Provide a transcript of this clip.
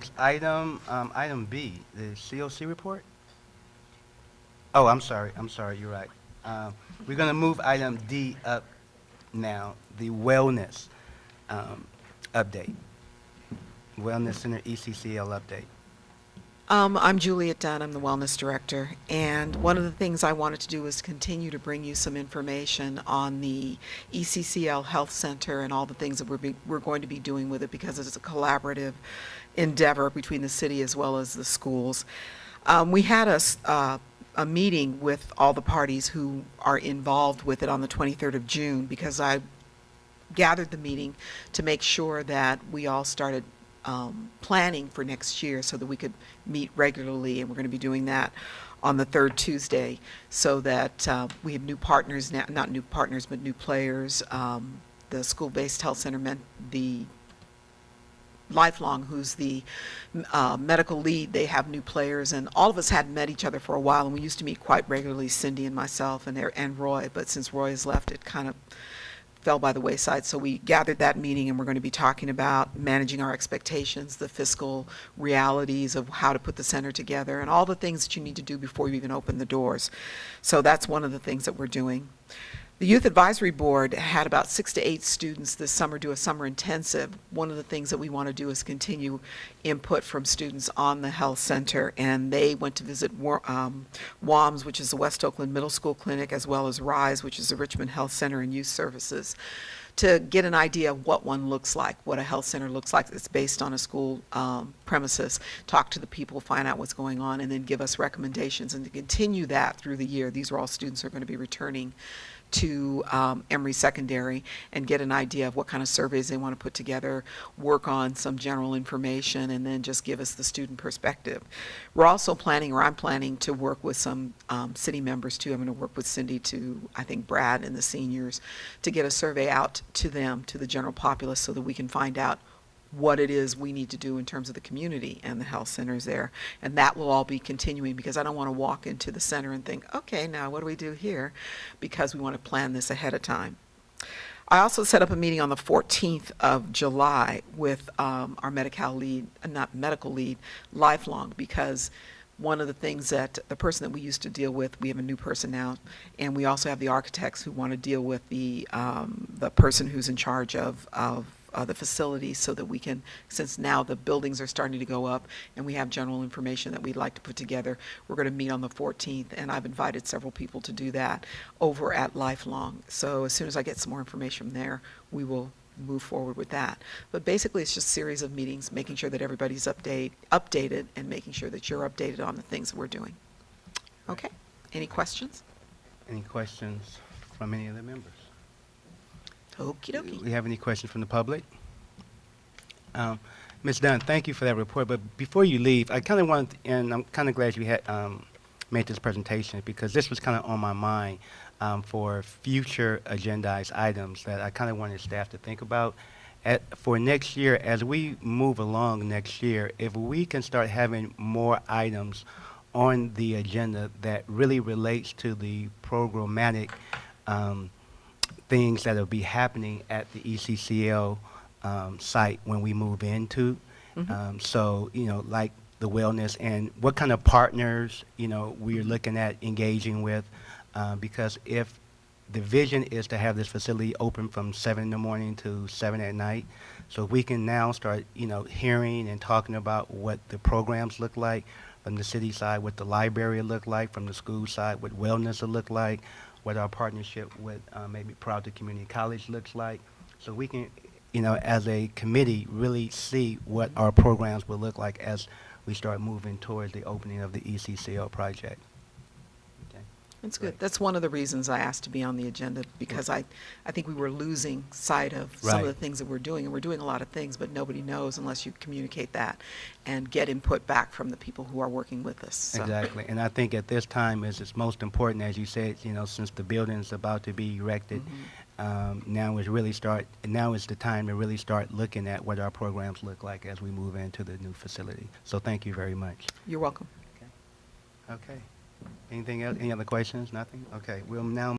Next item, item B, the COC report. Oh, I'm sorry, you're right. We're going to move item D up now, the wellness um, update. Wellness Center ECCL update. I'm Juliette Dunn. I'm the Wellness Director. And one of the things I wanted to do was continue to bring you some information on the ECCL Health Center and all the things that we're going to be doing with it, because it's a collaborative endeavor between the city as well as the schools. We had a meeting with all the parties who are involved with it on the 23rd of June, because I gathered the meeting to make sure that we all started planning for next year so that we could meet regularly, and we're going to be doing that on the third Tuesday, so that we have new partners now, not new partners, but new players. The school-based health center meant the Lifelong, who's the medical lead, they have new players, and all of us hadn't met each other for a while, and we used to meet quite regularly, Cindy and myself and Roy, but since Roy has left, it kind of fell by the wayside. So we gathered that meeting, and we're going to be talking about managing our expectations, the fiscal realities of how to put the center together, and all the things that you need to do before you even open the doors. So that's one of the things that we're doing. The Youth Advisory Board had about 6 to 8 students this summer do a summer intensive. One of the things that we want to do is continue input from students on the health center, and they went to visit WAMS, which is the West Oakland Middle School Clinic, as well as RISE, which is the Richmond Health Center and Youth Services, to get an idea of what one looks like, what a health center looks like. It's based on a school premises. Talk to the people, find out what's going on, and then give us recommendations, and to continue that through the year. These are all students who are going to be returning to Emory Secondary, and get an idea of what kind of surveys they want to put together, work on some general information, and then just give us the student perspective. We're also planning, or I'm planning, to work with some city members too. I'm going to work with Cindy, to I think Brad and the seniors, to get a survey out to them, to the general populace, so that we can find out what it is we need to do in terms of the community and the health centers there. And that will all be continuing, because I don't want to walk into the center and think, okay, now what do we do here? Because we want to plan this ahead of time. I also set up a meeting on the 14th of July with our medical lead, Lifelong, because one of the things that the person that we used to deal with, we have a new person now, and we also have the architects who want to deal with the person who's in charge of the facilities, so that we can, since now the buildings are starting to go up and we have general information that we'd like to put together, we're going to meet on the 14th, and I've invited several people to do that over at Lifelong. So as soon as I get some more information from there, we will move forward with that. But basically it's just a series of meetings, making sure that everybody's updated, and making sure that you're updated on the things that we're doing. Okay, any questions? Any questions from any of the members? Okie dokie. Do we have any questions from the public? Ms. Dunn, thank you for that report. But before you leave, I kind of wanted, and I'm kind of glad you had made this presentation, because this was kind of on my mind for future agendized items that I kind of wanted staff to think about. For next year, as we move along next year, if we can start having more items on the agenda that really relates to the programmatic things that will be happening at the ECCL site when we move into. So, you know, like the wellness, and what kind of partners, you know, we're looking at engaging with, because if the vision is to have this facility open from 7 in the morning to 7 at night, so we can now start, you know, hearing and talking about what the programs look like from the city side, what the library will look like, from the school side, what wellness will look like, what our partnership with maybe Proud to Community College looks like, so we can, you know, as a committee, really see what our programs will look like as we start moving towards the opening of the ECCL project. Okay. That's good. That's one of the reasons I asked to be on the agenda, because I think we were losing sight of some of the things that we're doing, and we're doing a lot of things, but nobody knows unless you communicate that and get input back from the people who are working with us. So. Exactly, and I think at this time it's most important, as you said, you know, since the building is about to be erected, now is the time to really start looking at what our programs look like as we move into the new facility. So thank you very much. You're welcome. Okay. Anything else? Any other questions? Nothing? Okay. We'll now